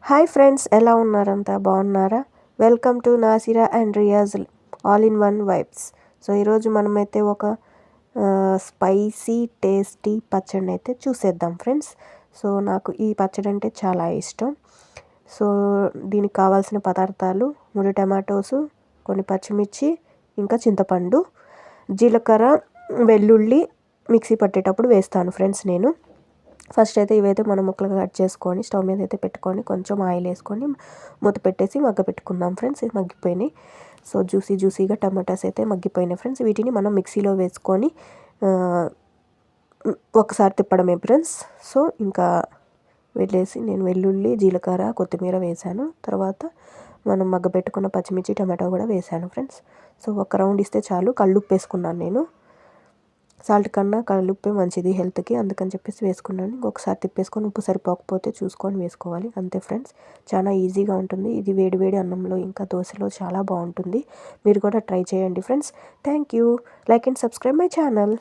Hi friends, ఎలా ఉన్నారంతా బాగున్నారా? Welcome to నాసిరా and Riyaz all in one vibes. So ఈరోజు మనమైతే ఒక స్పైసీ టేస్టీ పచ్చడిని అయితే చూసేద్దాం ఫ్రెండ్స్. సో నాకు ఈ పచ్చడి అంటే చాలా ఇష్టం. సో దీనికి కావాల్సిన పదార్థాలు 3 టమాటోసు, కొన్ని పచ్చిమిర్చి, ఇంకా చింతపండు, జీలకర్ర, వెల్లుల్లి మిక్సీ పట్టేటప్పుడు వేస్తాను ఫ్రెండ్స్ నేను. ఫస్ట్ అయితే ఇవైతే మనం ముక్కలుగా కట్ చేసుకొని స్టవ్ మీద అయితే పెట్టుకొని కొంచెం ఆయిల్ వేసుకొని మూత పెట్టేసి పెట్టుకుందాం ఫ్రెండ్స్. ఇది మగ్గిపోయినాయి. సో జ్యూసీగా టమాటాస్ అయితే మగ్గిపోయినాయి ఫ్రెండ్స్. వీటిని మనం మిక్సీలో వేసుకొని ఒకసారి తిప్పడమే ఫ్రెండ్స్. సో ఇంకా వెళ్ళేసి నేను వెల్లుల్లి, జీలకర్ర, కొత్తిమీర వేసాను. తర్వాత మనం మగ్గబెట్టుకున్న పచ్చిమిర్చి, టమాటో కూడా వేసాను ఫ్రెండ్స్. సో ఒక రౌండ్ ఇస్తే చాలు. కల్లుప్పు వేసుకున్నాను నేను. సాల్ట్ కన్నా కల్లుప్పే మంచిది హెల్త్కి, అందుకని చెప్పేసి వేసుకున్నాను. ఇంకొకసారి తిప్పేసుకొని ఉప్పు సరిపోకపోతే చూసుకొని వేసుకోవాలి, అంతే ఫ్రెండ్స్. చాలా ఈజీగా ఉంటుంది. ఇది వేడి అన్నంలో ఇంకా దోశలో చాలా బాగుంటుంది. మీరు కూడా ట్రై చేయండి friends. Thank you. Like and subscribe my channel.